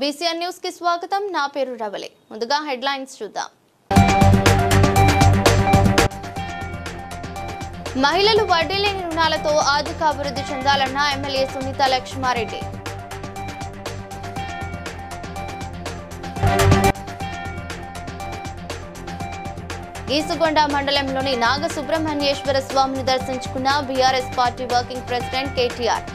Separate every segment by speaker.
Speaker 1: VCN news కి స్వాగతం. నా పేరు రవలి. ముందుగా హెడ్లైన్స్ చూద్దాం. మహిళలు వడ్డీ లేని రుణాలతో ఆర్థిక అభివృద్ధి చెందాలన్న ఎమ్మెల్యే సునీత లక్ష్మారెడ్డి. గీసుగొండ మండలంలోని నాగ సుబ్రహ్మణ్యేశ్వర స్వామిని దర్శించుకున్న BRS party working president KTR.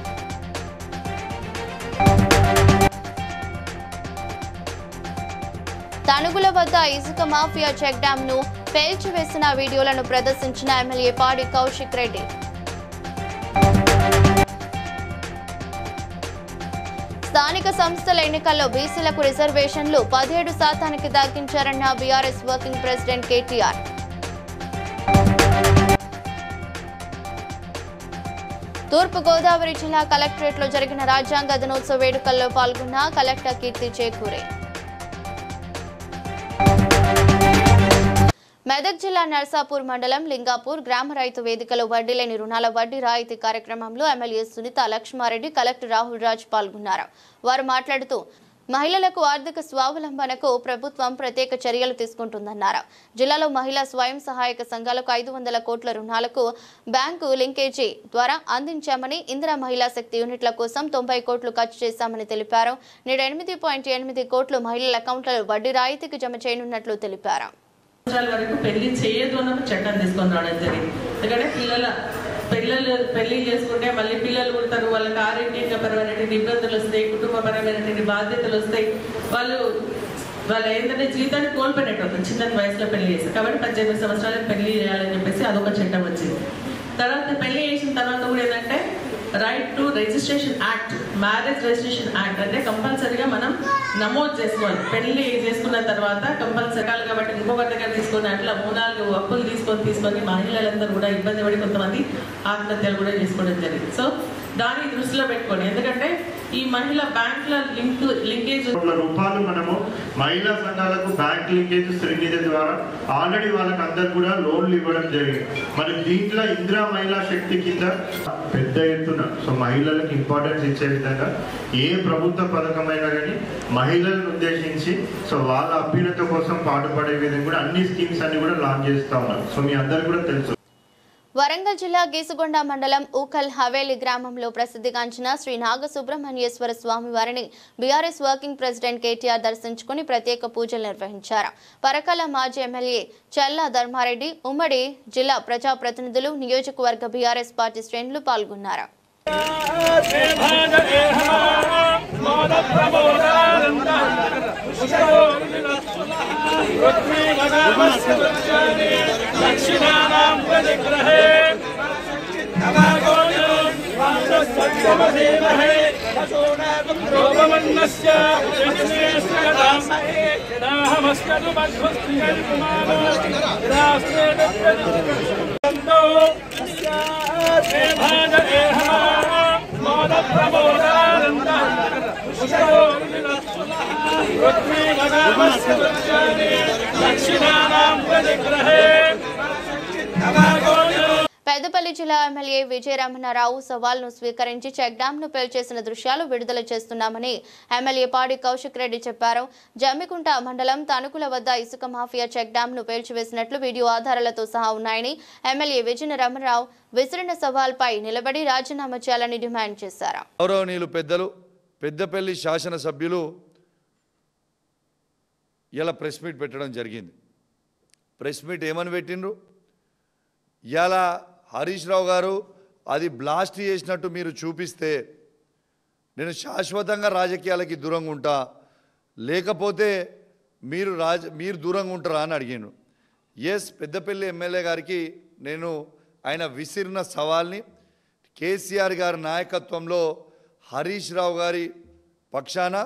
Speaker 1: Tanugula వద్ద ఇసుక మాఫియా చెక్ డ్యామ్ ను పేల్చివేసిన వీడియోలను ప్రదర్శించిన ఎమ్మెల్యే పాడి కౌశిక్ రెడ్డి. స్థానిక సంస్థల ఎన్నికల్లో బీసీలకు రిజర్వేషన్లు 17% తగ్గించారన్న బీఆర్ఎస్ వర్కింగ్ ప్రెసిడెంట్ కేటీఆర్. తూర్పు గోదావరి జిల్లా కలెక్టరేట్లో జరిగిన రాజ్యాంగ దినోత్సవ వేడుకల్లో పాల్గొన్న కలెక్టర్ కీర్తి చేకూరే. మెదక్ జిల్లా నర్సాపూర్ మండలం లింగాపూర్ గ్రామ రైతు వేదికలో వడ్డీ లేని రుణాల వడ్డీ రాయితీ కార్యక్రమంలో ఎమ్మెల్యే సునీత లక్ష్మారెడ్డి, కలెక్టర్ రాహుల్ రాజ్ పాల్గొన్నారు. వారు మాట్లాడుతూ మహిళలకు ఆర్థిక స్వావలంబనకు ప్రభుత్వం ప్రత్యేక చర్యలు తీసుకుంటుందన్నారు. జిల్లాలో మహిళా స్వయం సహాయక సంఘాలకు 500 కోట్ల రుణాలకు బ్యాంకు లింకేజీ ద్వారా అందించామని, ఇందిరా మహిళా శక్తి యూనిట్ల కోసం 90 కోట్లు ఖర్చు చేశామని తెలిపారు. నేడు 8.8 కోట్లు మహిళల అకౌంట్లలో వడ్డీ రాయితీకి జమ చేయనున్నట్లు తెలిపారు.
Speaker 2: వరకు పెళ్లి చేయదు అన్న చట్టం తీసుకొని రావడం జరిగింది. ఎందుకంటే పిల్లలు పెళ్లి చేసుకుంటే మళ్ళీ పిల్లలు పుడతారు, వాళ్ళకి ఆరోగ్యపరమైనటువంటి ఇబ్బందులు వస్తాయి, కుటుంబపరమైనటువంటి బాధ్యతలు వస్తాయి, వాళ్ళ ఏంటంటే జీవితాన్ని కోల్పోయినట్టు అవుతుంది చిన్న వయసులో పెళ్లి చేస్తారు. కాబట్టి 18 సంవత్సరాలకు పెళ్లి చేయాలని చెప్పేసి అదొక చట్టం వచ్చింది. తర్వాత పెళ్లి చేసిన తర్వాత కూడా ఏంటంటే right to registration act, marriage registration act అంటే కంపల్సరీగా మనం నమోదు చేసుకోవాలి. పెళ్లి చేసుకున్న తర్వాత కంపల్సరీ కాబట్టి ఇంకొకరి దగ్గర తీసుకొని అట్లా 3-4 అప్పులు తీసుకొని మహిళలందరూ కూడా ఇబ్బంది పడి కొంతమంది ఆత్మహత్యలు కూడా చేసుకోవడం జరిగింది. సో దాన్ని దృష్టిలో పెట్టుకోండి. ఎందుకంటే ఈ మహిళా బ్యాంకుల లింకేజ్
Speaker 3: రూపాయలు మనము మహిళా సంఘాలకు బ్యాంక్ లింకేజ్ శ్రీనిధి ద్వారా ఆల్రెడీ వాళ్ళకి అందరు కూడా లోన్లు ఇవ్వడం జరిగింది. మరి దీంట్లో ఇందిరా మహిళా శక్తి కింద పెద్ద ఎత్తున సో మహిళలకు ఇంపార్టెన్స్ ఇచ్చే విధంగా ఏ ప్రభుత్వ పథకమైనా కానీ మహిళలను ఉద్దేశించి సో వాళ్ళ అభ్యున్నత కోసం పాటుపడే విధంగా కూడా అన్ని స్కీమ్స్ అన్ని కూడా లాంచ్ చేస్తా ఉన్నారు. సో మీ అందరు కూడా తెలుసు.
Speaker 1: వరంగల్ జిల్లా గీసుగొండ మండలం ఊకల్ హవేలి గ్రామంలో ప్రసిద్ధిగాంచిన శ్రీ నాగ సుబ్రహ్మణ్యేశ్వర స్వామి వారిని బీఆర్ఎస్ వర్కింగ్ ప్రెసిడెంట్ కేటీఆర్ దర్శించుకుని ప్రత్యేక పూజలు నిర్వహించారు. పరకాల మాజీ ఎమ్మెల్యే చల్లా ధర్మారెడ్డి, ఉమ్మడి జిల్లా ప్రజాప్రతినిధులు, నియోజకవర్గ బీఆర్ఎస్ పార్టీ శ్రేణులు పాల్గొన్నారు. పెద్దపల్లి జిల్లా ఎమ్మెల్యే విజయరమణారావు సవాల్ను స్వీకరించి చెక్ డ్యామ్ ను పేల్చేసిన దృశ్యాలు విడుదల చేస్తున్నామని ఎమ్మెల్యే పాడి కౌశిక్ రెడ్డి చెప్పారు. జమ్మికుంట మండలం తణుకుల వద్ద ఇసుక మాఫియా చెక్ డ్యామ్ ను పేల్చివేసినట్లు వీడియో ఆధారాలతో సహా ఉన్నాయని ఎమ్మెల్యే విజయరమణారావు విసిరిన సవాల్పై నిలబడి రాజీనామా చేయాలని డిమాండ్ చేశారు.
Speaker 4: గౌరవనీయులు పెద్దలు పెద్దపల్లి శాసనసభ్యులు ఇలా ప్రెస్ మీట్ పెట్టడం జరిగింది. ప్రెస్ మీట్ ఏమని పెట్టిండ్రు? ఇలా హరీష్ రావు గారు అది బ్లాస్ట్ చేసినట్టు మీరు చూపిస్తే నేను శాశ్వతంగా రాజకీయాలకి దూరంగా ఉంటా, లేకపోతే మీరు దూరంగా ఉంటారా అని అడిగాను. ఎస్, పెద్దపల్లి ఎమ్మెల్యే గారికి నేను ఆయన విసిరిన సవాల్ని కేసీఆర్ గారి నాయకత్వంలో హరీష్ రావు గారి పక్షాన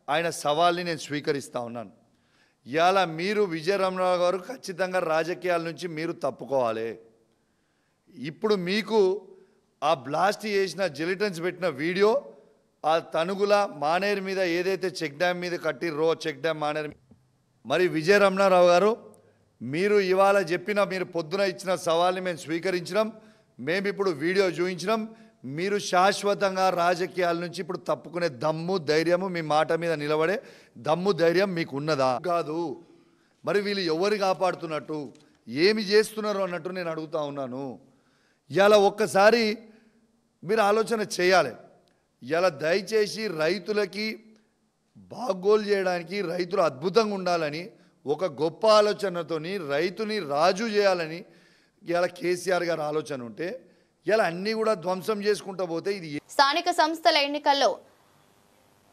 Speaker 4: ఆయన సవాల్ని నేను స్వీకరిస్తూ ఉన్నాను. ఇవాళ మీరు విజయరమణరావు గారు ఖచ్చితంగా రాజకీయాల నుంచి మీరు తప్పుకోవాలి. ఇప్పుడు మీకు ఆ బ్లాస్ట్ చేసిన జిలిటన్స్ పెట్టిన వీడియో ఆ తణుగుల మానేరు మీద ఏదైతే చెక్ డ్యామ్ మీద కట్టిర్రో చెక్ డ్యామ్ మానేరు, మరి విజయరమణారావు గారు మీరు ఇవాళ చెప్పిన మీరు పొద్దున ఇచ్చిన సవాల్ని మేము స్వీకరించినాం. మేము ఇప్పుడు వీడియో చూపించినాం. మీరు శాశ్వతంగా రాజకీయాల నుంచి ఇప్పుడు తప్పుకునే దమ్ము ధైర్యము మీ మాట మీద నిలబడే దమ్ము ధైర్యం మీకు ఉన్నదా? కాదు. మరి వీళ్ళు ఎవరు కాపాడుతున్నట్టు ఏమి చేస్తున్నారు అన్నట్టు నేను అడుగుతా ఉన్నాను. ఇలా ఒక్కసారి మీరు ఆలోచన చేయాలి. ఇలా దయచేసి రైతులకి బాగోలు చేయడానికి, రైతులు అద్భుతంగా ఉండాలని ఒక గొప్ప ఆలోచనతోని రైతుని రాజు చేయాలని ఇలా కేసీఆర్ గారి ఆలోచన ఉంటే ఇలా అన్నీ కూడా ధ్వంసం చేసుకుంటూ పోతే ఇది.
Speaker 1: స్థానిక సంస్థల ఎన్నికల్లో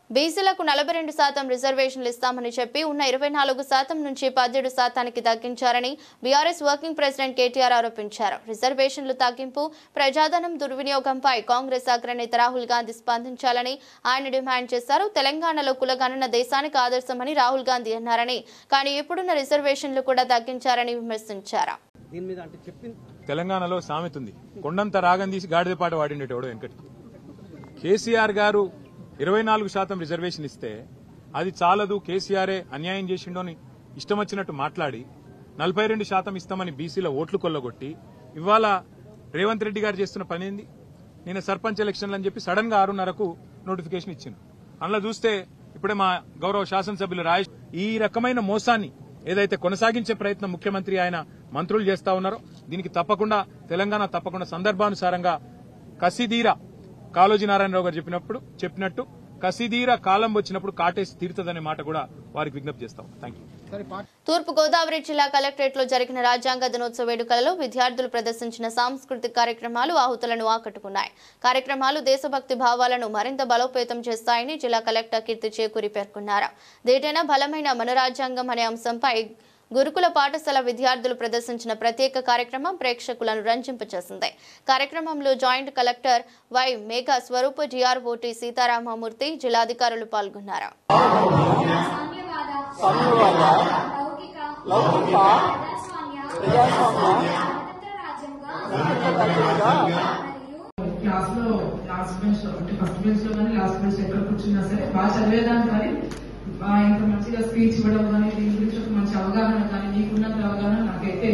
Speaker 1: బీసీలకు 42% రిజర్వేషన్లు ఇస్తామని చెప్పి ఉన్న 24% నుంచి 17% తగ్గించారని బీఆర్ఎస్ వర్కింగ్ ప్రెసిడెంట్ కేటీఆర్ ఆరోపించారు. రిజర్వేషన్లు తగ్గింపు, ప్రజాధనం దుర్వినియోగంపై కాంగ్రెస్ అగ్రనేత రాహుల్ గాంధీ స్పందించాలని ఆయన డిమాండ్ చేశారు. తెలంగాణలో కులగణన దేశానికి ఆదర్శమని రాహుల్ గాంధీ అన్నారని, కానీ ఇప్పుడున్న రిజర్వేషన్లు కూడా తగ్గించారని విమర్శించారు.
Speaker 5: తెలంగాణలో సామెత ఉంది, కొండంత రాగం తీసి గాడిద పాట వాడిండేటోడు వెంకటి. కేసీఆర్ గారు 24% రిజర్వేషన్ ఇస్తే అది చాలదు, కేసీఆరే అన్యాయం చేసిండో అని ఇష్టం వచ్చినట్టు మాట్లాడి 42% ఇస్తామని బీసీల ఓట్లు కొల్లగొట్టి ఇవాళ రేవంత్ రెడ్డి గారు చేస్తున్న పని ఏంది? నేను సర్పంచ్ ఎలక్షన్లు అని చెప్పి సడన్ గా 6:30కు నోటిఫికేషన్ ఇచ్చింది. అందులో చూస్తే ఇప్పుడే మా గౌరవ శాసనసభ్యులు రాజేష్ ఈ రకమైన మోసాన్ని ఏదైతే కొనసాగించే ప్రయత్నం ముఖ్యమంత్రి ఆయన మంత్రులు చేస్తా ఉన్నారో దీనికి తెలంగాణ తప్పకుండా సందర్భానుసారంగా కసిదీరా కాళోజీ నారాయణరావు గారు చెప్పినట్టు కసిదీరా కాలం వచ్చినప్పుడు కాటేసి తీరుతుందనే మాట కూడా వారికి విజ్ఞప్తి చేస్తాం. థాంక్యూ.
Speaker 1: తూర్పు గోదావరి జిల్లా కలెక్టరేట్ లో జరిగిన రాజ్యాంగ దినోత్సవ వేడుకలలో విద్యార్థులు ప్రదర్శించిన సాంస్కృతిక కార్యక్రమాలు ఆహుతులను ఆకట్టుకున్నాయి. కార్యక్రమాలు దేశభక్తి భావాలను మరింత బలోపేతం చేస్తాయని జిల్లా కలెక్టర్ కీర్తి చేకూరి పేర్కొన్నారు. దేటైనా బలమైన మన రాజ్యాంగం అనే అంశంపై గురుకుల పాఠశాల విద్యార్థులు ప్రదర్శించిన ప్రత్యేక కార్యక్రమం ప్రేక్షకులను రంజింపచేసింది. కార్యక్రమంలో joint collector Y Megha Swaroop, DRO T Seetharamamurthy, జిల్లాధికారులు పాల్గొన్నారు.
Speaker 6: ఇంత మంచిగా స్పీచ్ ఇవ్వడం కానీ దీని గురించి ఒక మంచి అవగాహన కానీ మీకున్నంత అవగాహన నాకైతే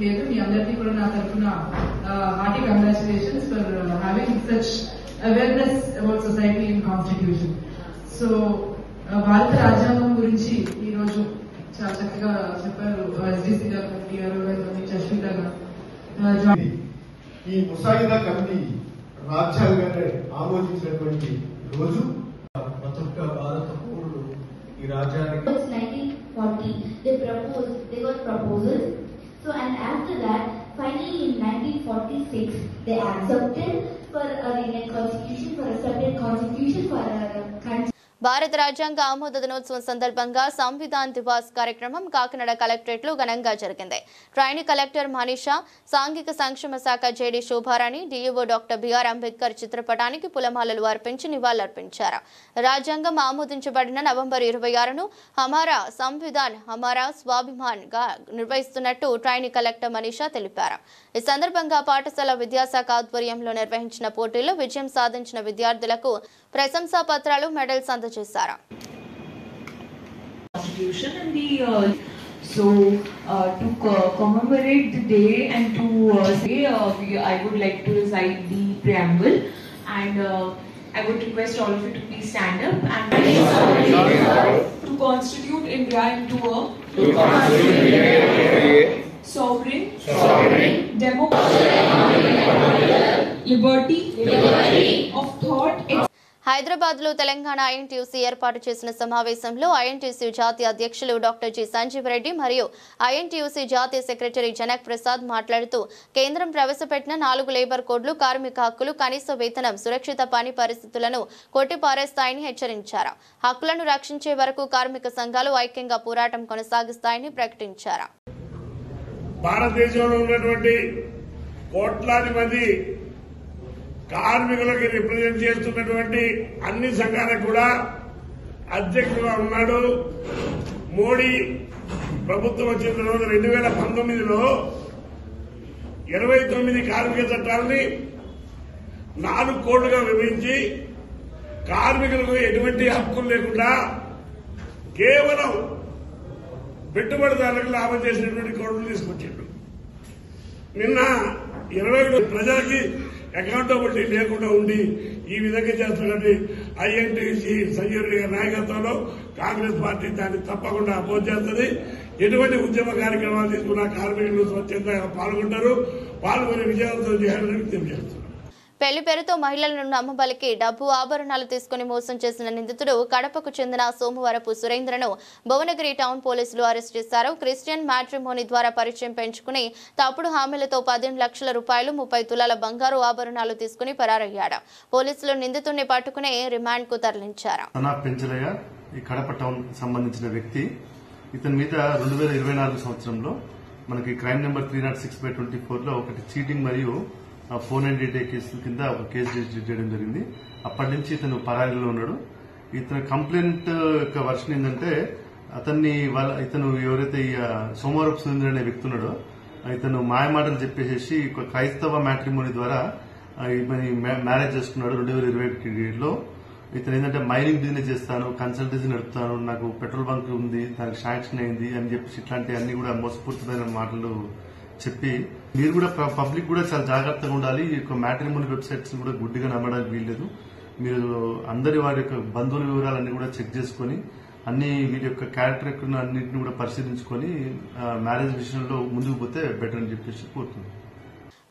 Speaker 6: లేదు. మీ అందరికీ కూడా నా తరఫున hearty congratulations for having such awareness about society and constitution. So భారత రాజ్యాంగం గురించి ఈ రోజు చాలా చక్కగా చెప్పారు ఎస్డిసి గారు, కమిటీ గారు, అశ్విత గారు.
Speaker 7: ఈ ముసాయిదా కమిటీ రాజ్యాంగాన్ని ఆమోదించినటువంటి రోజు ప్రతి ఒక్క భారత పౌరుడు ఈ రాజ్యానికి
Speaker 8: 1940 they got proposals. So and after that finally in 1946 they accepted for a Indian constitution, for a separate constitution for a country.
Speaker 1: భారత రాజ్యాంగ ఆమోద దినోత్సవం సందర్భంగా సంవిధాన్ దివాస్ కార్యక్రమం కాకినాడ కలెక్టరేట్ లో ఘనంగా జరిగింది. ట్రైనీ కలెక్టర్ మనీషా, సాంఘిక సంక్షేమ శాఖ JD Shobharani, DEO doctor BR Ambedkar చిత్రపటానికి పులమాలలు అర్పించి నివాళులర్పించారు. రాజ్యాంగం ఆమోదించబడిన నవంబర్ 26ను హమారా సంవిధాన్ హమారా స్వాభిమాన్ గా నిర్వహిస్తున్నట్టు ట్రైనీ కలెక్టర్ మనీషా తెలిపారు. ఈ సందర్భంగా పాఠశాల విద్యాశాఖ ఆధ్వర్యంలో నిర్వహించిన పోటీల్లో విజయం సాధించిన విద్యార్థులకు ప్రశంసా పత్రాలు, మెడల్స్ అందజేశారు.
Speaker 9: So to commemorate the day and to say I would like to recite the preamble, and I would request all of you to please stand up and to constitute India into a sovereign, democratic, liberty of thought.
Speaker 1: Hyderabad లో Telangana INTUC ఏర్పాటు చేసిన సమావేశంలో INTUC జాతీయ అధ్యక్షులు doctor G Sanjeev Reddy మరియు INTUC జాతీయ secretary Janak Prasad మాట్లాడుతూ కేంద్రం ప్రవేశపెట్టిన 4 లేబర్ కోడ్లు, కార్మిక హక్కులు, కనీస వేతనం, సురక్షిత పని పరిస్థితులను కొట్టిపారేస్తాయని హెచ్చరించారు. హక్కులను రక్షించే వరకు కార్మిక సంఘాలు ఐక్యంగా పోరాటం కొనసాగిస్తాయని ప్రకటించారు.
Speaker 10: భారతదేశంలో ఉన్నటువంటి కోట్లాది మంది కార్మికులకి రిప్రజెంట్ చేస్తున్నటువంటి అన్ని సంఘాలకు కూడా అధ్యక్షుడుగా ఉన్నాడు. మోడీ ప్రభుత్వం వచ్చిన తర్వాత 2019లో 29 కార్మిక చట్టాలని 4 కోడ్లుగా విభజించి కార్మికులకు ఎటువంటి హక్కులు లేకుండా కేవలం పెట్టుబడిదారులకు లాభం చేసినటువంటి కోడ్లు తీసుకొచ్చాడు. నిన్న 20 ప్రజలకి అకౌంటబిలిటీ లేకుండా ఉండి ఈ విధంగా చేస్తున్నట్టు ఐఎన్టీసీ సంజయ్ రెడ్డి గారి నాయకత్వంలో కాంగ్రెస్ పార్టీ దాన్ని తప్పకుండా అపోజ్ చేస్తుంది. ఎటువంటి ఉద్యమ కార్యక్రమాలు తీసుకున్న కార్మికులు స్వచ్ఛందంగా పాల్గొని విజయవంతం చేయాలని విజ్ఞప్తి చేస్తున్నారు.
Speaker 1: పెళ్లి పేరుతో మహిళలను నమ్మబలికి డబ్బు ఆభరణాలు తీసుకుని మోసం చేసిన నిందితుడు కడపకు చెందిన సోమవారపు సురేంద్రను భువనగిరి టౌన్ పోలీసులు అరెస్ట్ చేశారు. క్రిస్టియన్ మ్యాట్రిమోనీ ద్వారా పరిచయం పెంచుకుని తప్పుడు హామీలతో 15 లక్షల రూపాయలు 30 తులాల బంగారు ఆభరణాలు తీసుకుని పరారయ్యాడు. పోలీసులు నిందితుడిని పట్టుకుని రిమాండ్ కు తరలించారు.
Speaker 11: ఈ కడప టౌన్ సంబంధించిన వ్యక్తి ఇతని మీద 2024 సంవత్సరంలో మనకి క్రైమ్ నెంబర్ 306/24 లో ఒకటి చీటింగ్ మరియు 498 కేసుల కింద ఒక కేసు రిజిస్టర్ చేయడం జరిగింది. అప్పటి నుంచి ఇతను పరారీలో ఉన్నాడు. ఇతని కంప్లైంట్ యొక్క వర్షన్ ఏంటంటే ఇతను ఎవరైతే సోమవారపు సురేంద్ర అనే వ్యక్తి ఉన్నాడో ఇతను మాయమాటలు చెప్పేసి క్రైస్తవ మ్యాట్రిమోనీ ద్వారా మ్యారేజ్ చేసుకున్నాడు. 2021లో ఇతను ఏంటంటే మైనింగ్ బిజినెస్ చేస్తాను, కన్సల్టెన్సీ నడుపుతాను, నాకు పెట్రోల్ బంక్ ఉంది, దానికి శాంక్షన్ అయింది అని చెప్పేసి ఇట్లాంటి అన్ని కూడా మోసపూరితమైన మాటలు చెప్పి మీరు కూడా పబ్లిక్ కూడా చాలా జాగ్రత్తగా ఉండాలి. ఈ యొక్క మ్యాట్రిమోనీ వెబ్సైట్స్ కూడా గుడ్డిగా నమ్మడానికి వీల్లేదు. మీరు అందరి వారి యొక్క బంధువుల వివరాలన్నీ కూడా చెక్ చేసుకుని అన్ని వీరి యొక్క క్యారెక్టర్ అన్నింటిని కూడా పరిశీలించుకొని మ్యారేజ్ విషయంలో ముందుకు పోతే బెటర్ అని చెప్పేసి కోరుతున్నాను.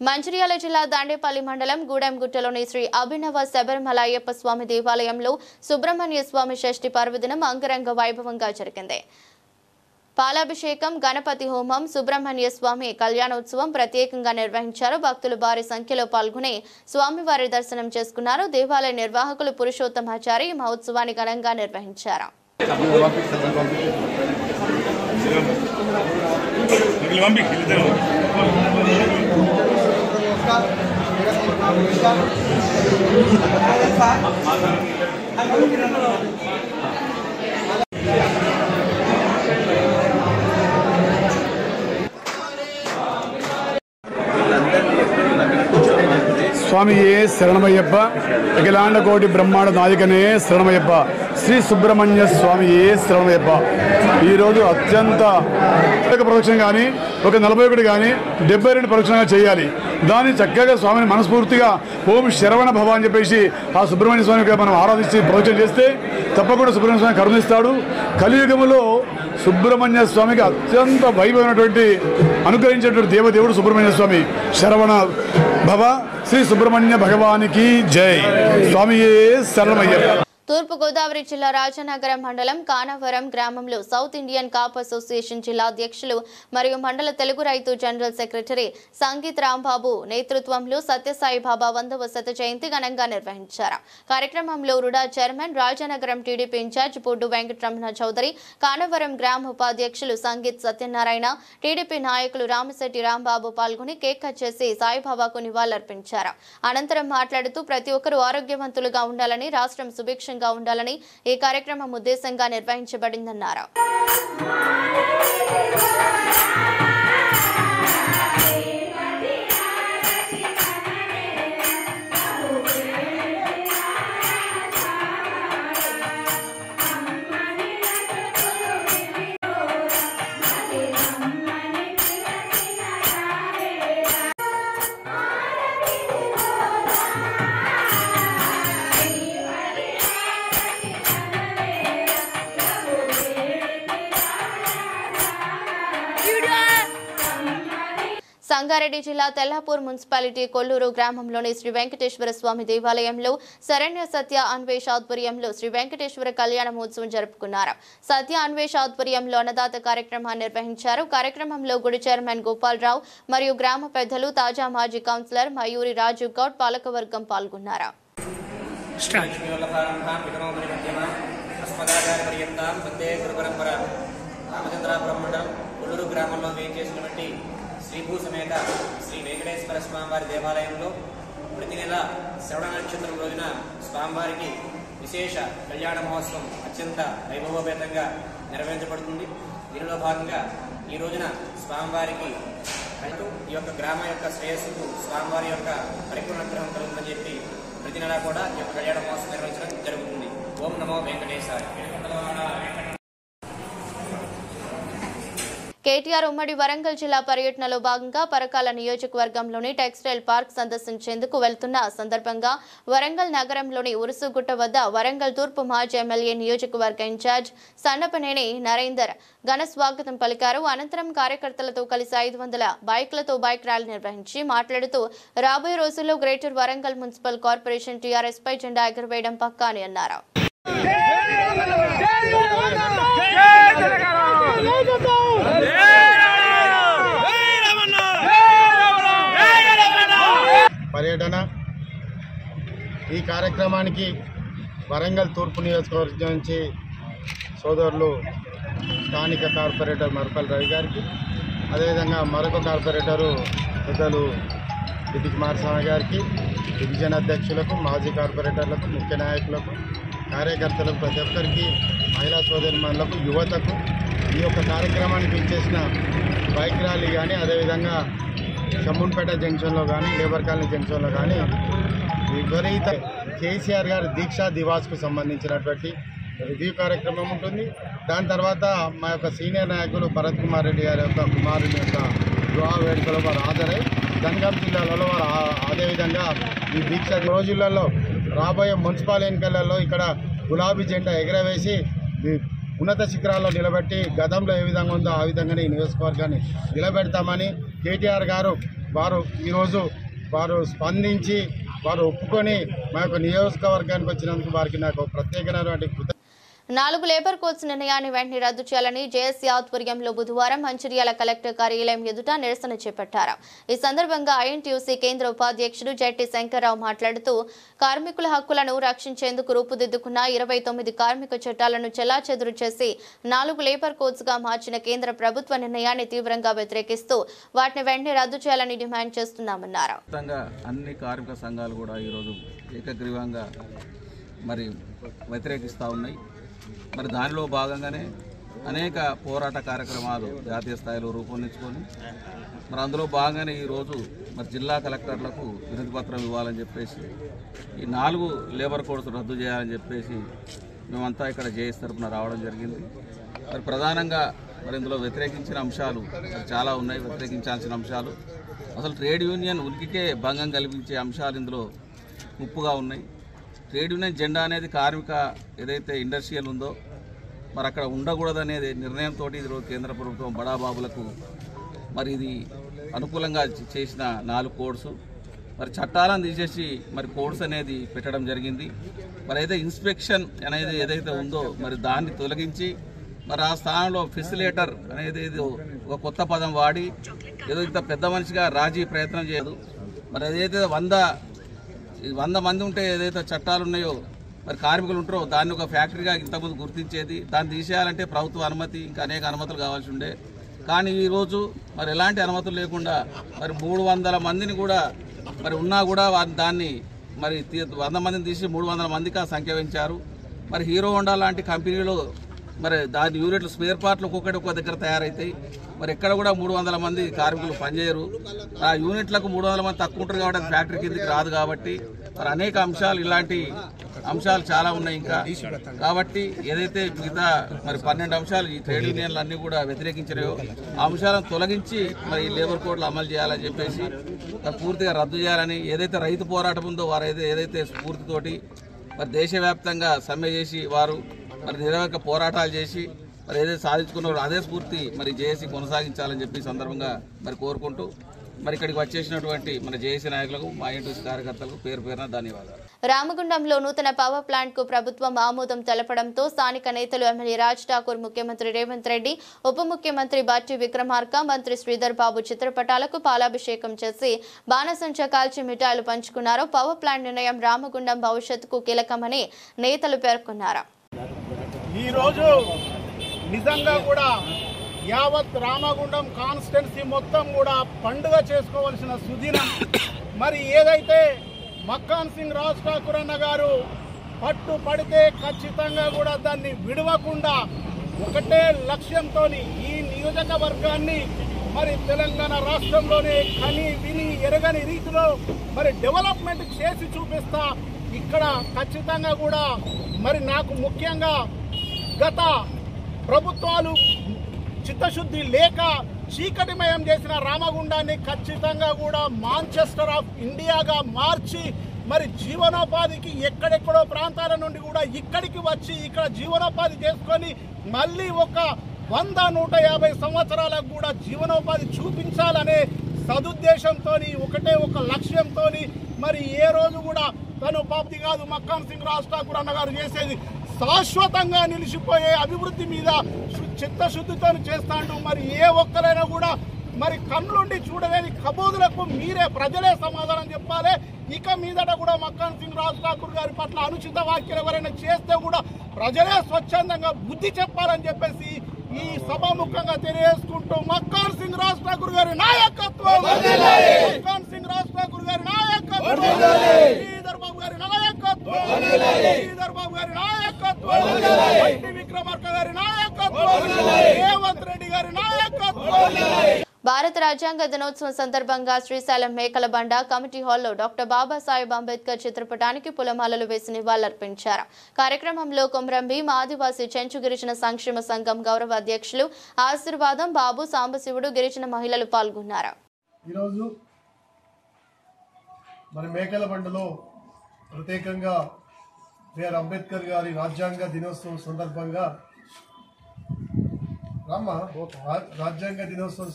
Speaker 1: మంచిర్యాల జిల్లా దాండేపల్లి మండలం గూడెంగుట్టలోని శ్రీ అభినవ శబరిమల అయ్యప్ప స్వామి దేవాలయంలో సుబ్రహ్మణ్య స్వామి షష్ఠి పర్వదినం అంగరంగ వైభవంగా జరిగింది. పాలాభిషేకం, గణపతి హోమం, సుబ్రహ్మణ్య స్వామి కళ్యాణోత్సవం ప్రత్యేకంగా నిర్వహించారు. భక్తులు భారీ సంఖ్యలో పాల్గొని స్వామివారి దర్శనం చేసుకున్నారు. దేవాలయ నిర్వాహకులు పురుషోత్తమాచారి ఈ మహోత్సవాన్ని ఘనంగా నిర్వహించారు.
Speaker 12: స్వామియే శరణమయ్యప్ప, అఖిలాండ కోటి బ్రహ్మాండ నాయకనే శరణమయ్యప్ప, శ్రీ సుబ్రహ్మణ్య స్వామియే శరణమయ్యప్ప. ఈరోజు అత్యంత ప్రదక్షిణ కానీ ఒక 41 కానీ 72 ప్రదక్షిణగా చేయాలి. దాన్ని చక్కగా స్వామిని మనస్ఫూర్తిగా ఓం శరవణ భవ అని చెప్పేసి ఆ సుబ్రహ్మణ్య స్వామికి మనం ఆరాధించి ప్రదక్షిణ చేస్తే తప్పకుండా సుబ్రహ్మణ్య స్వామి కరుణిస్తాడు. కలియుగములో సుబ్రహ్మణ్య స్వామికి అత్యంత వైభవమైనటువంటి అనుగ్రహించేటువంటి దేవదేవుడు సుబ్రహ్మణ్య స్వామి. శరవణ భవ, శ్రీ సుబ్రహ్మణ్య భగవానికి జై. స్వామియే శరణమయ్యప్ప.
Speaker 1: తూర్పుగోదావరి జిల్లా రాజనగరం మండలం కానవరం గ్రామంలో సౌత్ ఇండియన్ కాప్ అసోసియేషన్ జిల్లా అధ్యక్షులు మరియు మండల తెలుగు రైతు జనరల్ సెక్రటరీ సంగీత్ రాంబాబు నేతృత్వంలో సత్యసాయి బాబా 100వ శత జయంతి ఘనంగా నిర్వహించారు. కార్యక్రమంలో RUDA chairman, Rajanagaram TDP in charge Boddu Venkataramana Chowdary, Kanavaram గ్రామ ఉపాధ్యక్షులు సంగీత్ సత్యనారాయణ, టీడీపీ నాయకులు రామశెట్టి రాంబాబు పాల్గొని కేక్ కట్ చేసి సాయిబాబాకు నివాళులర్పించారు. అనంతరం మాట్లాడుతూ ప్రతి ఒక్కరూ ఆరోగ్యవంతులుగా ఉండాలని, రాష్ట్రం సుభిక్ష ఉండాలని ఈ కార్యక్రమం ఉద్దేశంగా నిర్వహించబడిందన్నారు. సంగారెడ్డి జిల్లా తెల్లాపూర్ మున్సిపాలిటీ కొల్లూరు గ్రామంలోని శ్రీ వెంకటేశ్వర స్వామి దేవాలయంలో శరణ్య సత్య అన్వేష్ ఆధ్వర్యంలో శ్రీ వెంకటేశ్వర కళ్యాణ మహోత్సవం జరుపుకున్నారు. సత్య అన్వేష్ ఆధ్వర్యంలో అన్నదాత కార్యక్రమాన్ని నిర్వహించారు. కార్యక్రమంలో గుడి చైర్మన్ గోపాలరావు మరియు గ్రామ పెద్దలు, తాజా మాజీ కౌన్సిలర్ మయూరి రాజు గౌడ్ పాలకవర్గం పాల్గొన్నారు.
Speaker 13: శ్రీభూ సమేత శ్రీ వెంకటేశ్వర స్వామివారి దేవాలయంలో ప్రతి నెల శ్రవణ నక్షత్రం రోజున స్వామివారికి విశేష కళ్యాణ మహోత్సవం అత్యంత వైభవోపేతంగా నిర్వహించబడుతుంది. దీనిలో భాగంగా ఈ రోజున స్వామివారికి ఈ యొక్క గ్రామ యొక్క శ్రేయస్సుకు స్వామివారి యొక్క పరిపూర్ణ అనుగ్రహం కలుగుతుందని చెప్పి ప్రతి నెల కూడా ఈ యొక్క కళ్యాణ మహోత్సవం నిర్వహించడం జరుగుతుంది. ఓం నమో వెంకటేశాయ.
Speaker 1: కేటీఆర్ ఉమ్మడి వరంగల్ జిల్లా పర్యటనలో భాగంగా పరకాల నియోజకవర్గంలోని టెక్స్టైల్ పార్క్ సందర్శించేందుకు వెళ్తున్న సందర్భంగా వరంగల్ నగరంలోని ఉరుసుగుట్ట వద్ద వరంగల్ తూర్పు మాజీ ఎమ్మెల్యే నియోజకవర్గ ఇన్ఛార్జ్ సన్నపనేని నరేందర్ ఘన స్వాగతం పలికారు. అనంతరం కార్యకర్తలతో కలిసి 500 బైక్లతో బైక్ ర్యాలీ నిర్వహించి మాట్లాడుతూ రాబోయే రోజుల్లో greater Warangal municipal corporation TRS పై జెండా ఎగురవేయడం పక్కా అని అన్నారు.
Speaker 14: పర్యటన ఈ కార్యక్రమానికి వరంగల్ తూర్పు నియోజకవర్గం నుంచి సోదరులు స్థానిక కార్పొరేటర్ మరపల్లి రవి గారికి, అదేవిధంగా మరొక కార్పొరేటరు పెద్దలు దిటి కుమారస్వామి గారికి, డివిజన్ అధ్యక్షులకు, మాజీ కార్పొరేటర్లకు, ముఖ్య నాయకులకు, కార్యకర్తలకు, ప్రతి ఒక్కరికి, మహిళా సోదరిమణులకు, యువతకు ఈ యొక్క కార్యక్రమానికి ఇచ్చేసిన బైక్ ర్యాలీ కానీ, అదేవిధంగా షమ్మున్పేట జంక్షన్లో కానీ, లేబర్ కాలనీ జంక్షన్లో కానీ విపరీత కేసీఆర్ గారి దీక్షా దివాస్కు సంబంధించినటువంటి రివ్యూ కార్యక్రమం ఉంటుంది. దాని తర్వాత మా యొక్క సీనియర్ నాయకులు భరత్ కుమార్ రెడ్డి గారి యొక్క కుమారుని యొక్క వివాహ వేడుకలో వారు హాజరై జనగాం జిల్లాలలో వారు అదేవిధంగా ఈ దీక్ష రోజులలో రాబోయే మున్సిపల్ ఎన్నికలలో ఇక్కడ గులాబీ జెండా ఎగరవేసి ఉన్నత శిఖరాల్లో నిలబెట్టి గతంలో ఏ విధంగా ఉందో ఆ విధంగానే ఈ నియోజకవర్గాన్ని నిలబెడతామని కేటీఆర్ గారు ఈరోజు వారు స్పందించి వారు ఒప్పుకొని మా యొక్క నియోజకవర్గానికి వచ్చినందుకు వారికి నాకు ప్రత్యేకమైనటువంటి
Speaker 1: 4 లేబర్ కోడ్స్ నిర్ణయాన్ని వెంటనే రద్దు చేయాలని జేఏసీ ఆధ్వర్యంలో బుధవారం మంచిర్యాల కలెక్టర్ కార్యాలయం ఎదుట నిరసన చేపట్టారు. ఈ సందర్భంగా ఐఎన్టీయూసీ కేంద్ర ఉపాధ్యక్షుడు జెట్టి శంకర్రావు మాట్లాడుతూ కార్మికుల హక్కులను రక్షించేందుకు రూపుదిద్దుకున్న 29 కార్మిక చట్టాలను చెల్లాచెదురు చేసి 4 లేబర్ కోడ్స్ గా మార్చిన కేంద్ర ప్రభుత్వ నిర్ణయాన్ని తీవ్రంగా వ్యతిరేకిస్తూ వాటిని వెంటనే రద్దు చేయాలని డిమాండ్ చేస్తున్నామన్నారు.
Speaker 15: అన్ని కార్మిక సంఘాలు కూడా ఈరోజు ఏకగ్రీవంగా మరి వ్యతిరేకిస్తూ ఉన్నాయి. మరి దానిలో భాగంగానే అనేక పోరాట కార్యక్రమాలు జాతీయ స్థాయిలో రూపొందించుకొని మరి అందులో భాగంగానే ఈరోజు మరి జిల్లా కలెక్టర్లకు వినతి పత్రం ఇవ్వాలని చెప్పేసి ఈ 4 లేబర్ కోడ్స్ రద్దు చేయాలని చెప్పేసి మేమంతా ఇక్కడ జేఏసీ తరఫున రావడం జరిగింది. మరి ప్రధానంగా మరి ఇందులో వ్యతిరేకించిన అంశాలు మరి చాలా ఉన్నాయి. వ్యతిరేకించాల్సిన అంశాలు అసలు ట్రేడ్ యూనియన్ ఉనికికే భంగం కల్పించే అంశాలు ఇందులో ముప్పుగా ఉన్నాయి. ట్రేడ్ యూనియన్ జెండా అనేది కార్మిక ఏదైతే ఇండస్ట్రియల్ ఉందో మరి అక్కడ ఉండకూడదనేది నిర్ణయంతో ఈరోజు కేంద్ర ప్రభుత్వం బడాబాబులకు మరి ఇది అనుకూలంగా చేసిన 4 కోడ్స్ మరి చట్టాలను తీసేసి మరి కోడ్స్ అనేది పెట్టడం జరిగింది. మరి అయితే ఇన్స్పెక్షన్ అనేది ఏదైతే ఉందో మరి దాన్ని తొలగించి మరి ఆ స్థానంలో ఫెసిలేటర్ అనేది ఒక కొత్త పదం వాడి ఏదో ఇంత పెద్ద మనిషిగా రాజీ ప్రయత్నం చేయదు. మరి ఏదైతే 100 మంది ఉంటే ఏదైతే చట్టాలు ఉన్నాయో మరి కార్మికులు ఉంటారో దాన్ని ఒక ఫ్యాక్టరీగా ఇంతకుముందు గుర్తించేది, దాన్ని తీసేయాలంటే ప్రభుత్వ అనుమతి ఇంకా అనేక అనుమతులు కావాల్సి ఉండే. కానీ ఈరోజు మరి ఎలాంటి అనుమతులు లేకుండా మరి 300 మందిని కూడా మరి ఉన్నా కూడా దాన్ని మరి 100 మందిని తీసి 300 మందికి ఆ సంఖ్య పెంచారు. మరి హీరో హోండా లాంటి కంపెనీలో మరి దాని యూనిట్లు స్పేర్ పార్ట్లు ఒక్కొక్కటి ఒక్కొక్క దగ్గర తయారవుతాయి. మరి ఎక్కడ కూడా 300 మంది కార్మికులు పనిచేయరు. ఆ యూనిట్లకు 300 మంది తక్కువ ఉంటారు కాబట్టి ఫ్యాక్టరీ కిందకి రాదు. కాబట్టి మరి అనేక అంశాలు ఇలాంటి అంశాలు చాలా ఉన్నాయి ఇంకా. కాబట్టి ఏదైతే మిగతా మరి 12 అంశాలు ఈ ట్రేడ్ యూనియన్లు అన్ని కూడా వ్యతిరేకించినాయో ఆ అంశాలను తొలగించి మరి లేబర్ కోడ్లు అమలు చేయాలని చెప్పేసి పూర్తిగా రద్దు చేయాలని ఏదైతే రైతు పోరాటం ఉందో వారు ఏదైతే స్ఫూర్తితోటి మరి దేశవ్యాప్తంగా సమ్మె చేసి వారు మరి నిరవక పోరాటాలు చేసి మరి ఏదైతే సాధించుకున్నారో అదే స్ఫూర్తి మరి జేఏసీ కొనసాగించాలని చెప్పి సందర్భంగా మరి కోరుకుంటూ మరి ఇక్కడికి వచ్చేసినటువంటి మన జేఏసీ నాయకులకు మా ఐఎన్టీయూసీ కార్యకర్తలకు పేరు పేరున ధన్యవాదాలు.
Speaker 1: రామగుండంలో నూతన పవర్ ప్లాంట్ కు ప్రభుత్వం ఆమోదం తెలపడంతో స్థానిక నేతలు ఎమ్మెల్యే రాజ్ ఠాకూర్, ముఖ్యమంత్రి రేవంత్ రెడ్డి, ఉప ముఖ్యమంత్రి బట్టి విక్రమార్క, మంత్రి శ్రీధర్ బాబు చిత్రపటాలకు పాలాభిషేకం చేసి బాణసంచా కాల్చి మిఠాయిలు పంచుకున్నారు. పవర్ ప్లాంట్ నిర్ణయం రామగుండం భవిష్యత్తుకు కీలకమని నేతలు పేర్కొన్నారు.
Speaker 16: ఈరోజు నిజంగా కూడా యావత్ రామగుండం కాన్స్టిట్యున్సీ మొత్తం కూడా పండుగ చేసుకోవాల్సిన సుదినం. మరి ఏదైతే మక్కాన్ సింగ్ రాజ్ ఠాకూర్ అన్న గారు పట్టు పడితే ఖచ్చితంగా కూడా దాన్ని విడవకుండా ఒకటే లక్ష్యంతో ఈ నియోజకవర్గాన్ని మరి తెలంగాణ రాష్ట్రంలోనే కని విని ఎరగని రీతిలో మరి డెవలప్మెంట్ చేసి చూపిస్తా. ఇక్కడ ఖచ్చితంగా కూడా మరి నాకు ముఖ్యంగా గత ప్రభుత్వాలు చిత్తశుద్ధి లేక చీకటిమయం చేసిన రామగుండాన్ని ఖచ్చితంగా కూడా మాంచెస్టర్ ఆఫ్ ఇండియాగా మార్చి మరి జీవనోపాధికి ఎక్కడెక్కడో ప్రాంతాల నుండి కూడా ఇక్కడికి వచ్చి ఇక్కడ జీవనోపాధి చేసుకొని మళ్ళీ ఒక 100-150 సంవత్సరాలకు కూడా జీవనోపాధి చూపించాలనే సదుద్దేశంతో ఒక లక్ష్యంతో మరి ఏ రోజు కూడా తను పాపతి కాదు మక్కాన్ సింగ్ రాజ్ ఠాకూర్ అన్నగారు చేసేది శాశ్వతంగా నిలిచిపోయే అభివృద్ధి మీద చిత్తశుద్ధితో చేస్తాండు. మరి ఏ ఒక్కరైనా కూడా మరి కన్నులుండి చూడలేని కబోదులకు మీరే ప్రజలే సమాధానం చెప్పాలి. ఇక మీదట కూడా మక్కాన్ సింగ్ రాజ్ ఠాకూర్ గారి పట్ల అనుచిత వ్యాఖ్యలు ఎవరైనా చేస్తే కూడా ప్రజలే స్వచ్ఛందంగా బుద్ధి చెప్పాలని చెప్పేసి ఈ సభాముఖంగా తెలియజేసుకుంటూ మక్కాన్ సింగ్ రాజ్ ఠాకూర్ గారి నాయకత్వం, మక్కాన్ సింగ్ రాజ్ ఠాకూర్ గారి నాయకత్వం, శ్రీధర్ బాబు గారి నాయకత్వం, శ్రీధర్ బాబు గారి నాయకత్వం, బండి విక్రమార్క గారి నాయకత్వం, రేవంత్ రెడ్డి గారి నాయకత్వం.
Speaker 1: భారత రాజ్యాంగ దినోత్సవం సందర్భంగా శ్రీశైలం మేకల బండ కమిటీ హాల్లో డాక్టర్ బాబాసాహెబ్ అంబేద్కర్ చిత్రపటానికి పూలమాలలు వేసి నివాళులర్పించారు. కార్యక్రమంలో కొమరం భీం ఆదివాసీ చెంచు గిరిజన సంక్షేమ సంఘం గౌరవ అధ్యక్షులు ఆశీర్వాదం బాబు, సాంబశివుడు, గిరిజన మహిళలు పాల్గొన్నారు.
Speaker 17: ఈరోజు మన మేకల బండలో ప్రత్యేకంగా బిఆర్ అంబేద్కర్ గారి రాజ్యాంగ దినోత్సవం సందర్భంగా రాజ్యాంగ దినోత్సవం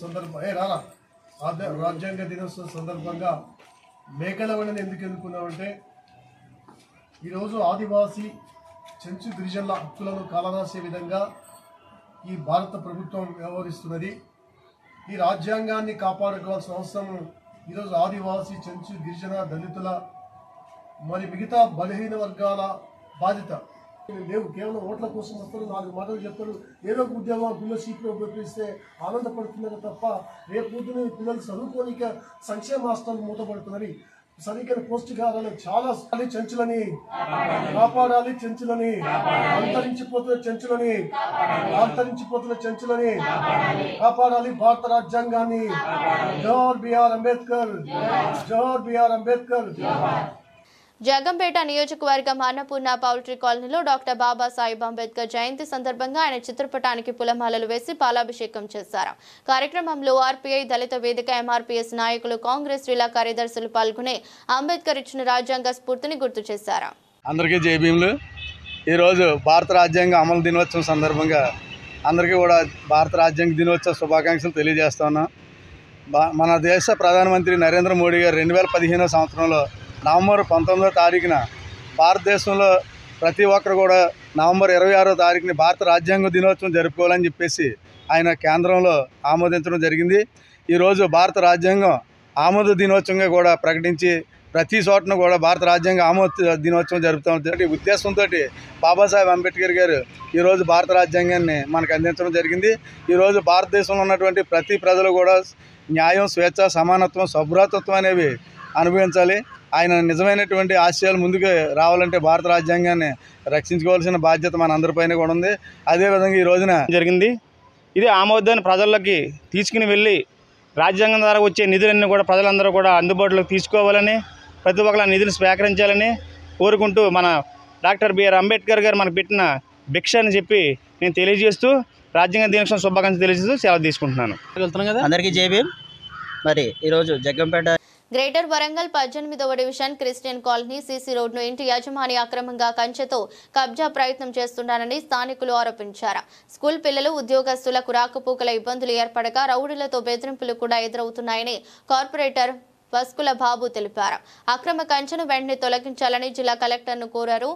Speaker 17: సందర్భంగా మేకల బండని ఎందుకు ఎన్నుకున్నామంటే ఈరోజు ఆదివాసీ చెంచు గిరిజనుల హక్కులను కాలరాసే విధంగా ఈ భారత ప్రభుత్వం వ్యవహరిస్తున్నది. ఈ రాజ్యాంగాన్ని కాపాడుకోవాల్సిన అవసరం ఈరోజు ఆదివాసీ చెంచు గిరిజన దళితుల మరి మిగతా బలహీన వర్గాల బాధ్యత లేవు. కేవలం ఓట్ల కోసం వస్తారు, 4 మాటలు చెప్తారు, ఏదో ఒక ఉద్యోగం పిల్లలు సీట్లో ఉపయోగిస్తే ఆనందపడుతున్నారు తప్ప రేపు పొద్దున పిల్లలు చదువుకోనిక సంక్షేమ హాస్టల్ మూతపడుతున్నది. సరిగ్గా పౌష్టికాహారాలు చాలా చెంచులని కాపాడాలి, చెంచులని అంతరించిపోతున్న చెంచులని కాపాడాలి. భారత రాజ్యాంగాన్ని. జోహార్ బిఆర్ అంబేద్కర్, జోహార్ బిఆర్ అంబేద్కర్.
Speaker 1: జగంపేట నియోజకవర్గం అన్నపూర్ణ పౌల్ట్రీ కాలనీలో డాక్టర్ బాబాసాహెబ్ అంబేద్కర్ జయంతి సందర్భంగా ఆయన చిత్రపటానికి పూలమాలలు వేసి పాలాభిషేకం చేశారు. కార్యక్రమంలో ఆర్పీఐ, దళిత వేదిక, ఎంఆర్పీఎస్ నాయకులు, కాంగ్రెస్ జిల్లా కార్యదర్శులు పాల్గొని అంబేద్కర్ ఇచ్చిన రాజ్యాంగ స్ఫూర్తిని గుర్తు చేశారు.
Speaker 18: అందరికీ జై భీములు. ఈరోజు భారత రాజ్యాంగ అమలు దినోత్సవం సందర్భంగా అందరికీ కూడా భారత రాజ్యాంగ దినోత్సవ శుభాకాంక్షలు తెలియజేస్తున్నాం. మన దేశ ప్రధానమంత్రి నరేంద్ర మోడీ గారు 2015 సంవత్సరంలో నవంబర్ 19వ తారీఖున భారతదేశంలో ప్రతి ఒక్కరు కూడా నవంబర్ 26వ తారీఖుని భారత రాజ్యాంగ దినోత్సవం జరుపుకోవాలని చెప్పేసి ఆయన కేంద్రంలో ఆమోదించడం జరిగింది. ఈరోజు భారత రాజ్యాంగం ఆమోద దినోత్సవంగా కూడా ప్రకటించి ప్రతి చోటను కూడా భారత రాజ్యాంగ ఆమోద దినోత్సవం జరుపుతాం. ఈ ఉద్దేశంతో బాబాసాహెబ్ అంబేద్కర్ గారు ఈరోజు భారత రాజ్యాంగాన్ని మనకు అందించడం జరిగింది. ఈరోజు భారతదేశంలో ఉన్నటువంటి ప్రతి ప్రజలు కూడా న్యాయం, స్వేచ్ఛ, సమానత్వం, సౌభ్రాతత్వం అనేవి అనుభవించాలి. ఆయన నిజమైనటువంటి ఆశయాలు ముందుకు రావాలంటే భారత రాజ్యాంగాన్ని రక్షించుకోవాల్సిన బాధ్యత మన అందరిపైన కూడా ఉంది. అదేవిధంగా ఈ రోజున జరిగింది. ఇది ఆమోదాన్ని ప్రజల్లోకి తీసుకుని వెళ్ళి రాజ్యాంగం ద్వారా వచ్చే నిధులన్నీ కూడా ప్రజలందరూ కూడా అందుబాటులోకి తీసుకోవాలని, ప్రతి ఒక్కరు నిధులు స్వీకరించాలని కోరుకుంటూ మన డాక్టర్ బిఆర్ అంబేద్కర్ గారు మనకు పెట్టిన భిక్ష అని చెప్పి నేను తెలియజేస్తూ రాజ్యాంగ దినోత్సవం శుభాకాంక్షలు తెలియజేస్తూ సెలవు తీసుకుంటున్నాను.
Speaker 19: అందరికీ జై భీమ్. మరి ఈరోజు జగ్గంపేట
Speaker 1: గ్రేటర్ వరంగల్ 18వ డివిజన్ క్రిస్టియన్ కాలనీ సీసీ రోడ్ను ఇంటి యజమాని అక్రమంగా కంచెతో కబ్జా ప్రయత్నం చేస్తున్నారని స్థానికులు ఆరోపించారు. స్కూల్ పిల్లలు, ఉద్యోగస్తులకు రాకపోకల ఇబ్బందులు ఏర్పడగా రౌడీలతో బెదిరింపులు కూడా ఎదురవుతున్నాయని కార్పొరేటర్ వస్కుల బాబు తెలిపారు. అక్రమ కంచెను వెంటనే తొలగించాలని జిల్లా కలెక్టర్ను కోరారు.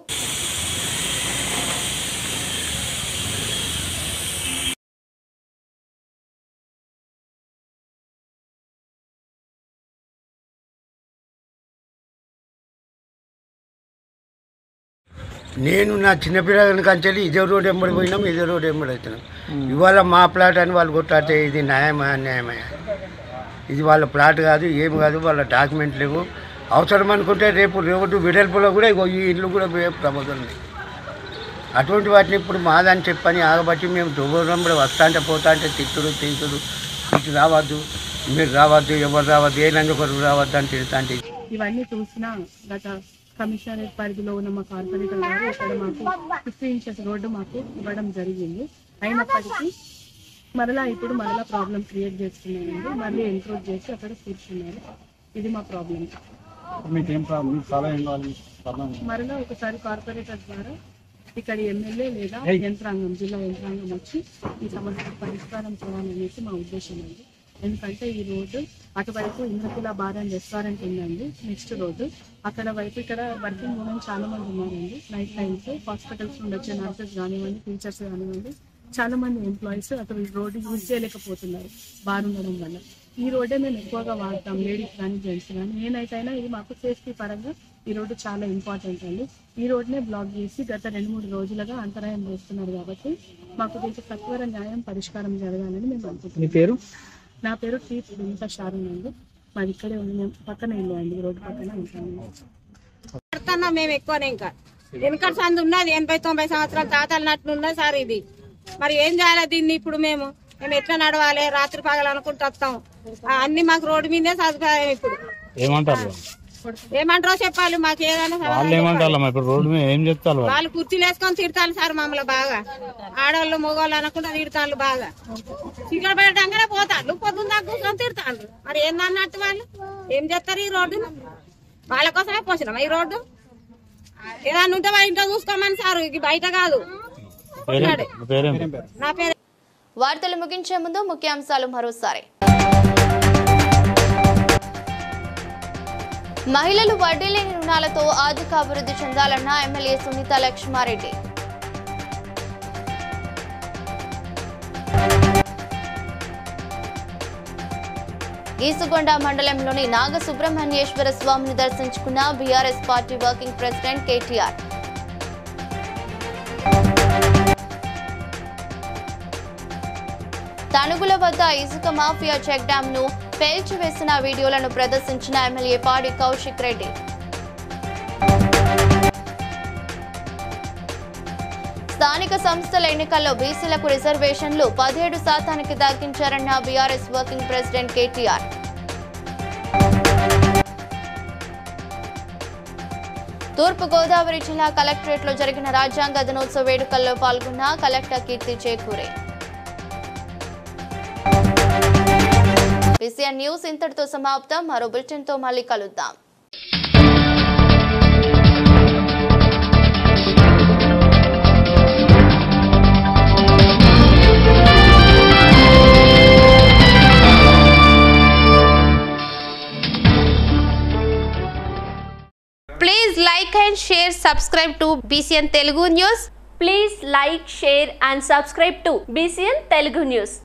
Speaker 20: నేను నా చిన్నపిల్లల కంచెలి ఇదే రోడ్ ఎంబడి పోయినాం, ఇదే రోడ్ ఎంబడి అవుతున్నాం. ఇవాళ మా ప్లాట్ అని వాళ్ళు కొట్టాటే ఇది న్యాయమా అన్యాయమా? ఇది వాళ్ళ ప్లాట్ కాదు, ఏం కాదు, వాళ్ళ డాక్యుమెంట్ లేవు. అవసరం అనుకుంటే రేపు రోడ్డు వెడల్పులో కూడా ఈ ఇల్లు కూడా ప్రమాదం ఉంది. అటువంటి వాటిని ఇప్పుడు మాదని చెప్పని ఆగబట్టి మేము దూరం వస్తా అంటే పోతా అంటే తిట్టుడు తీసుడు, ఇటు రావద్దు, మీరు రావద్దు, ఎవరు రావద్దు, ఏ నందుకొరకు రావద్దు అని తిడతా అంటే
Speaker 21: ఇవన్నీ చూసినా గత కమిషనరేట్ పరిధిలో ఉన్న మా కార్పొరేటర్ గారు ఇక్కడ మాకు 50 ఇంచెస్ రోడ్డు మాకు ఇవ్వడం జరిగింది. అయినప్పటికీ మరలా ఇప్పుడు మరలా ప్రాబ్లం క్రియేట్ చేస్తున్నారండి. మళ్ళీ ఎంక్రోచ్ చేసి అక్కడ కూర్చున్నారు. ఇది మా ప్రాబ్లం.
Speaker 2: మీకేం ప్రాబ్లం? చాలా ఏం కావాలి ప్రాబ్లం?
Speaker 21: మరలా ఒకసారి కార్పొరేటర్ ద్వారా ఇక్కడ ఎమ్మెల్యే లేదా యంత్రాంగం, జిల్లా యంత్రాంగం వచ్చి ఈ సమస్యకు పరిష్కారం చేయాలనేసి మా ఉద్దేశం అండి. ఎందుకంటే ఈ రోడ్డు అటువైపు ఇంద్రకుల బార్ అండ్ రెస్టారెంట్ ఉందండి. నెక్స్ట్ రోడ్డు అక్కడ వైపు ఇక్కడ వర్కింగ్ ఉమెన్ చాలా మంది ఉన్నారండి. నైట్ టైమ్స్ హాస్పిటల్స్ నుండి వచ్చే నర్సెస్ కానివ్వండి, టీచర్స్ కానివ్వండి, చాలా మంది ఎంప్లాయీస్ అక్కడ ఈ రోడ్డు యూజ్ చేయలేకపోతున్నారు బార్ ఉండడం వల్ల. ఈ రోడ్డే మేము ఎక్కువగా వాడతాం, లేడీస్ కానీ జెంట్స్ కానీ. నేనైతేనా ఇది మాకు సేఫ్టీ పరంగా ఈ రోడ్డు చాలా ఇంపార్టెంట్ అండి. ఈ రోడ్నే బ్లాక్ చేసి గత 2-3 రోజులుగా అంతరాయం చేస్తున్నారు. కాబట్టి మాకు దీనికి సత్వర న్యాయం పరిష్కారం జరగాలని మేము అనుకుంటున్నాం. నా పేరు టీ సునీత షారూన్ అండి. మాది ఇక్కడే ఉంది, పక్కన ఇల్లు అండి, రోడ్డు పక్కన ఉంటాను.
Speaker 22: మేము ఎక్కువనే ఇంకా వెనకటి సంది ఉన్నది 80-90 సంవత్సరాల తాతలు నట్టున్నది సార్. ఇది మరి ఏం చేయాలి దీన్ని? ఇప్పుడు మేము ఎట్లా నడవాలి? రాత్రి పగలు అనుకుంటూ వస్తాం. అన్ని మాకు రోడ్డు మీదే సదుపాయం. ఇప్పుడు ఏమంటారో చెప్పాలి మాకు. ఏదైనా వాళ్ళు కుర్చీలు వేసుకొని తిడతాను సార్ మమ్మల్ని బాగా. ఆడవాళ్ళు మగవాళ్ళు అనుకుంటా తిడతాను బాగా. చికెన్ పెట్టడానికనే పోతాను, పొద్దున్న దాకా కూర్చొని తిడతాను. మరి ఏందన్నట్టు వాళ్ళు ఏం చేస్తారు? ఈ రోడ్డు వాళ్ళ కోసమే పోసినాం. ఈ రోడ్డు ఏదన్నా ఉంటే వాళ్ళ ఇంట్లో చూసుకోమని సార్, ఇది బయట కాదు. నా పేరు.
Speaker 1: వార్తలు ముగించే ముందు ముఖ్యాంశాలు మరోసారి. మహిళలు వడ్డీ లేని రుణాలతో ఆర్థిక అభివృద్ధి చెందాలన్న ఎమ్మెల్యే సునీత లక్ష్మారెడ్డి. గీసుగొండ మండలంలోని నాగ సుబ్రహ్మణ్యేశ్వర స్వామిని దర్శించుకున్న BRS party working president KTR. Tanugula వద్ద ఇసుక మాఫియా చెక్ డ్యామ్ ను పేల్చివేసిన వీడియోలను ప్రదర్శించిన ఎమ్మెల్యే పాడి కౌశిక్ రెడ్డి. స్థానిక సంస్థల ఎన్నికల్లో బీసీలకు రిజర్వేషన్లు 17% తగ్గించారన్న బీఆర్ఎస్ వర్కింగ్ ప్రెసిడెంట్ కేటీఆర్. తూర్పు గోదావరి జిల్లా కలెక్టరేట్లో జరిగిన రాజ్యాంగ దినోత్సవ వేడుకల్లో పాల్గొన్న కలెక్టర్ కీర్తి చేకూరే. BCN న్యూస్ ఇంతటితో సమాప్తం. మరో బులెటిన్ తో మళ్ళీ కలుద్దాం.
Speaker 23: Please like and share, subscribe to BCN Telugu News.
Speaker 24: Please like, share and subscribe to BCN Telugu News.